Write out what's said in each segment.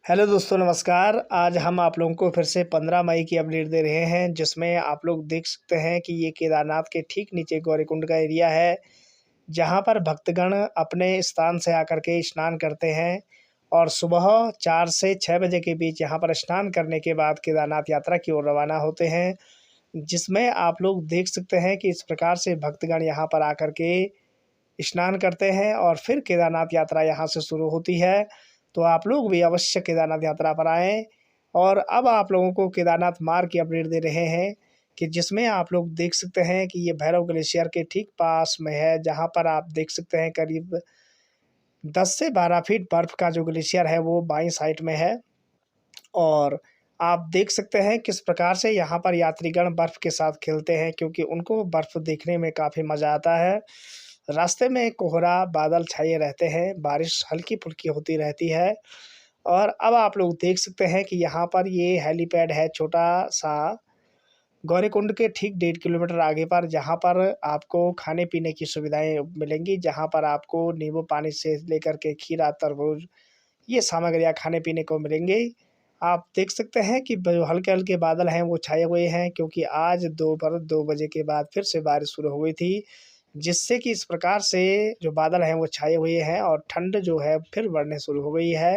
Hello दोस्तों, नमस्कार। आज हम आप लोगों को फिर से 15 मई की अपडेट दे रहे हैं, जिसमें आप लोग देख सकते हैं कि ये केदारनाथ के ठीक नीचे गौरीकुंड का एरिया है, जहाँ पर भक्तगण अपने स्थान से आकर के स्नान करते हैं और सुबह 4 से 6 बजे के बीच यहाँ पर स्नान करने के बाद केदारनाथ यात्रा की ओर रवाना होते हैं। जिसमें आप लोग देख सकते हैं कि इस प्रकार से भक्तगण यहाँ पर आकर के स्नान करते हैं और फिर केदारनाथ यात्रा यहाँ से शुरू होती है। तो आप लोग भी अवश्य केदारनाथ यात्रा पर आएँ। और अब आप लोगों को केदारनाथ मार्ग की अपडेट दे रहे हैं कि जिसमें आप लोग देख सकते हैं कि ये भैरव ग्लेशियर के ठीक पास में है, जहाँ पर आप देख सकते हैं करीब 10 से 12 फीट बर्फ़ का जो ग्लेशियर है वो बाईं साइड में है। और आप देख सकते हैं किस प्रकार से यहाँ पर यात्रीगण बर्फ़ के साथ खेलते हैं, क्योंकि उनको बर्फ़ देखने में काफ़ी मज़ा आता है। रास्ते में कोहरा बादल छाए रहते हैं, बारिश हल्की-फुल्की होती रहती है। और अब आप लोग देख सकते हैं कि यहाँ पर ये हेलीपैड है छोटा-सा, गौरीकुंड के ठीक 1.5 किलोमीटर आगे पर, जहाँ पर आपको खाने-पीने की सुविधाएँ मिलेंगी, जहाँ पर आपको नींबू पानी से लेकर के खीरा, तरबूज ये सामग्रियाँ खाने-पीने को मिलेंगी। आप देख सकते हैं कि ब हल्के-हल्के बादल हैं वो छाए हुए हैं, क्योंकि आज दोपहर 2 बजे के बाद फिर से बारिश शुरू हो गई थी, जिससे कि इस प्रकार से जो बादल हैं वो छाए हुए हैं और ठंड जो है फिर बढ़ने शुरू हो गई है।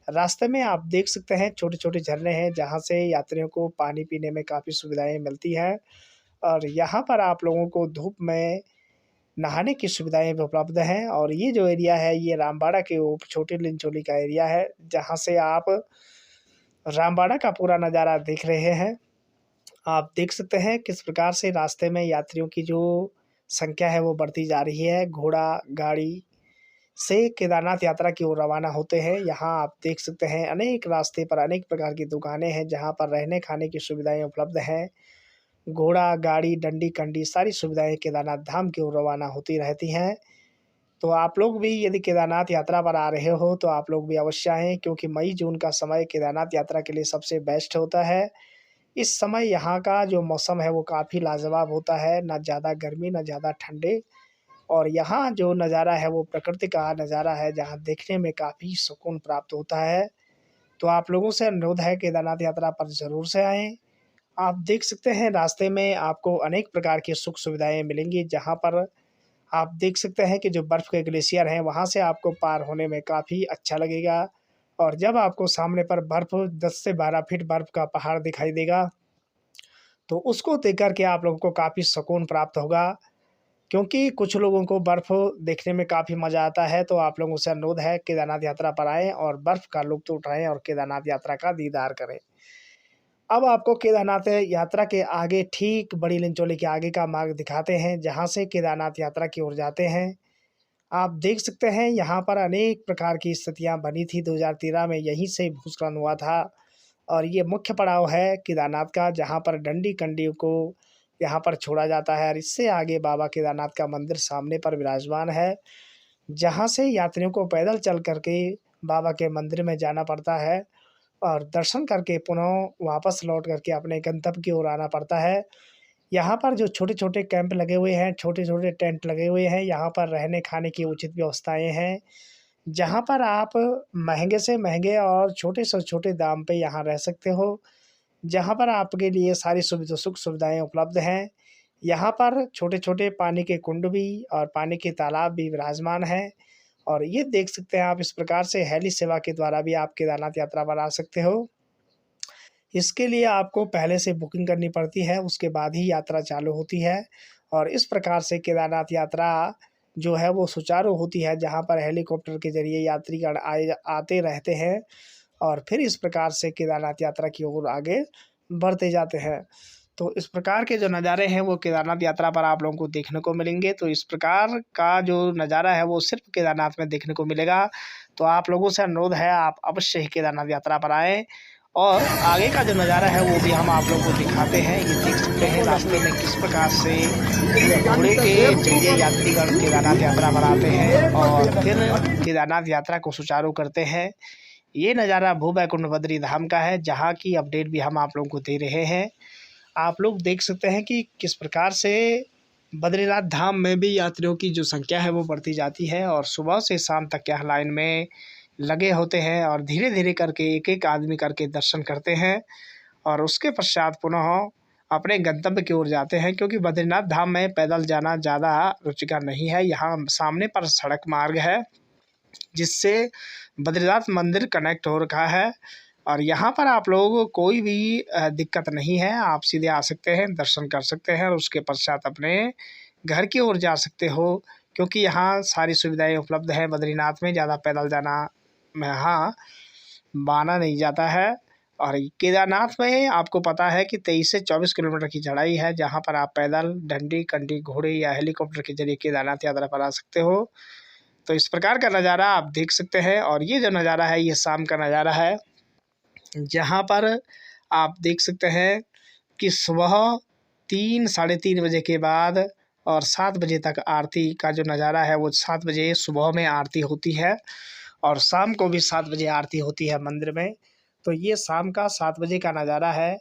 रास्ते में आप देख सकते हैं छोटे-छोटे झरने हैं, जहाँ से यात्रियों को पानी पीने में काफ़ी सुविधाएँ मिलती हैं। और यहाँ पर आप लोगों को धूप में नहाने की सुविधाएँ भी उपलब्ध हैं। और ये जो एरिया है ये रामबाड़ा के छोटी लिंचोली का एरिया है, जहाँ से आप रामबाड़ा का पूरा नज़ारा देख रहे हैं। आप देख सकते हैं किस प्रकार से रास्ते में यात्रियों की जो संख्या है वो बढ़ती जा रही है। घोड़ा गाड़ी से केदारनाथ यात्रा की ओर रवाना होते हैं। यहाँ आप देख सकते हैं अनेक रास्ते पर अनेक प्रकार की दुकानें हैं, जहाँ पर रहने खाने की सुविधाएँ उपलब्ध हैं। घोड़ा गाड़ी डंडी कंडी सारी सुविधाएँ केदारनाथ धाम की ओर रवाना होती रहती हैं। तो आप लोग भी यदि केदारनाथ यात्रा पर आ रहे हो तो आप लोग भी अवश्य आएँ, क्योंकि मई जून का समय केदारनाथ यात्रा के लिए सबसे बेस्ट होता है। इस समय यहाँ का जो मौसम है वो काफ़ी लाजवाब होता है, ना ज़्यादा गर्मी ना ज़्यादा ठंडे। और यहाँ जो नज़ारा है वो प्रकृति का नज़ारा है, जहाँ देखने में काफ़ी सुकून प्राप्त होता है। तो आप लोगों से अनुरोध है केदारनाथ यात्रा पर ज़रूर से आएँ। आप देख सकते हैं रास्ते में आपको अनेक प्रकार की सुख सुविधाएँ मिलेंगी, जहाँ पर आप देख सकते हैं कि जो बर्फ़ के ग्लेशियर हैं वहाँ से आपको पार होने में काफ़ी अच्छा लगेगा। और जब आपको सामने पर बर्फ़ 10 से 12 फीट बर्फ़ का पहाड़ दिखाई देगा, तो उसको देख कर के आप लोगों को काफ़ी सुकून प्राप्त होगा। क्योंकि कुछ लोगों को बर्फ़ देखने में काफ़ी मज़ा आता है, तो आप लोगों से अनुरोध है केदारनाथ यात्रा पर आएँ और बर्फ़ का लुत्फ़ उठाएँ और केदारनाथ यात्रा का दीदार करें। अब आपको केदारनाथ यात्रा के आगे ठीक बड़ी लिंचोली के आगे का मार्ग दिखाते हैं, जहाँ से केदारनाथ यात्रा की ओर जाते हैं। आप देख सकते हैं यहाँ पर अनेक प्रकार की स्थितियाँ बनी थी, 2013 में यहीं से भूस्खलन हुआ था। और ये मुख्य पड़ाव है केदारनाथ का, जहाँ पर डंडी कंडी को यहाँ पर छोड़ा जाता है। और इससे आगे बाबा केदारनाथ का मंदिर सामने पर विराजमान है, जहाँ से यात्रियों को पैदल चल कर के बाबा के मंदिर में जाना पड़ता है और दर्शन करके पुनः वापस लौट करके अपने गंतव्य की ओर आना पड़ता है। यहाँ पर जो छोटे-छोटे कैंप लगे हुए हैं, छोटे-छोटे टेंट लगे हुए हैं, यहाँ पर रहने खाने की उचित व्यवस्थाएँ हैं, जहाँ पर आप महँगे से महँगे और छोटे से छोटे दाम पे यहाँ रह सकते हो। जहाँ पर आपके लिए सारी सुख सुविधाएँ उपलब्ध हैं। यहाँ पर छोटे-छोटे पानी के कुंड भी और पानी के तालाब भी विराजमान हैं। और ये देख सकते हैं आप, इस प्रकार से हेली सेवा के द्वारा भी आप केदारनाथ यात्रा पर आ सकते हो। इसके लिए आपको पहले से बुकिंग करनी पड़ती है, उसके बाद ही यात्रा चालू होती है। और इस प्रकार से केदारनाथ यात्रा जो है वो सुचारू होती है, जहाँ पर हेलीकॉप्टर के ज़रिए यात्रीगण आते रहते हैं और फिर इस प्रकार से केदारनाथ यात्रा की ओर आगे बढ़ते जाते हैं। तो इस प्रकार के जो नज़ारे हैं वो केदारनाथ यात्रा पर आप लोगों को देखने को मिलेंगे। तो इस प्रकार का जो नज़ारा है वो सिर्फ़ केदारनाथ में देखने को मिलेगा। तो आप लोगों से अनुरोध है आप अवश्य ही केदारनाथ यात्रा पर आएँ। और आगे का जो नज़ारा है वो भी हम आप लोगों को दिखाते हैं। ये देख सकते हैं रास्ते में किस प्रकार से घोड़े के ज़रिए यात्रीगण केदारनाथ यात्रा पर आते हैं और फिर केदारनाथ यात्रा को सुचारू करते हैं। ये नज़ारा भू बैकुंठ बद्री धाम का है, जहाँ की अपडेट भी हम आप लोगों को दे रहे हैं। आप लोग देख सकते हैं कि किस प्रकार से बद्रीनाथ धाम में भी यात्रियों की जो संख्या है वो बढ़ती जाती है और सुबह से शाम तक यहाँ लाइन में लगे होते हैं और धीरे धीरे करके एक एक आदमी करके दर्शन करते हैं और उसके पश्चात पुनः अपने गंतव्य की ओर जाते हैं, क्योंकि बद्रीनाथ धाम में पैदल जाना ज़्यादा रुचिकर नहीं है। यहाँ सामने पर सड़क मार्ग है जिससे बद्रीनाथ मंदिर कनेक्ट हो रखा है और यहाँ पर आप लोगों को कोई भी दिक्कत नहीं है। आप सीधे आ सकते हैं, दर्शन कर सकते हैं और उसके पश्चात अपने घर की ओर जा सकते हो, क्योंकि यहाँ सारी सुविधाएं उपलब्ध हैं। बद्रीनाथ में ज़्यादा पैदल जाना यहाँ माना नहीं जाता है। और केदारनाथ में आपको पता है कि 23 से 24 किलोमीटर की चढ़ाई है, जहाँ पर आप पैदल, डंडी, कंडी, घोड़े या हेलीकॉप्टर के जरिए केदारनाथ यात्रा पर आ सकते हो। तो इस प्रकार का नज़ारा आप देख सकते हैं। और ये जो नज़ारा है ये शाम का नज़ारा है, जहाँ पर आप देख सकते हैं कि सुबह 3 साढ़े 3 बजे के बाद और 7 बजे तक आरती का जो नज़ारा है वो 7 बजे सुबह में आरती होती है और शाम को भी 7 बजे आरती होती है मंदिर में। तो ये शाम का 7 बजे का नज़ारा है,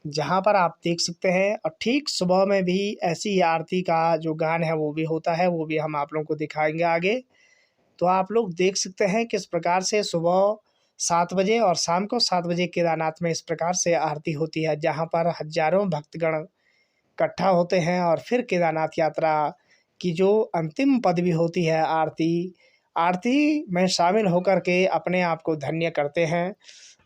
जहाँ पर आप देख सकते हैं। और ठीक सुबह में भी ऐसी ही आरती का जो गान है वो भी होता है, वो भी हम आप लोगों को दिखाएंगे आगे। तो आप लोग देख सकते हैं किस प्रकार से सुबह 7 बजे और शाम को 7 बजे केदारनाथ में इस प्रकार से आरती होती है, जहाँ पर हजारों भक्तगण इकट्ठा होते हैं और फिर केदारनाथ यात्रा की जो अंतिम पदवी होती है आरती में शामिल होकर के अपने आप को धन्य करते हैं।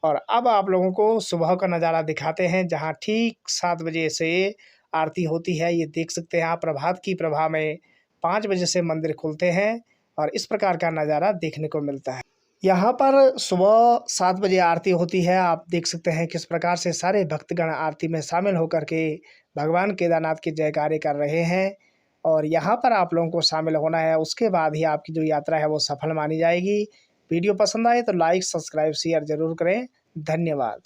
और अब आप लोगों को सुबह का नज़ारा दिखाते हैं, जहाँ ठीक 7 बजे से आरती होती है। ये देख सकते हैं आप, प्रभात की प्रभा में 5 बजे से मंदिर खुलते हैं और इस प्रकार का नज़ारा देखने को मिलता है। यहाँ पर सुबह 7 बजे आरती होती है। आप देख सकते हैं किस प्रकार से सारे भक्तगण आरती में शामिल होकर के भगवान केदारनाथ के जयकारे कर रहे हैं और यहाँ पर आप लोगों को शामिल होना है। उसके बाद ही आपकी जो यात्रा है वो सफल मानी जाएगी। वीडियो पसंद आए तो लाइक, सब्सक्राइब, शेयर ज़रूर करें। धन्यवाद।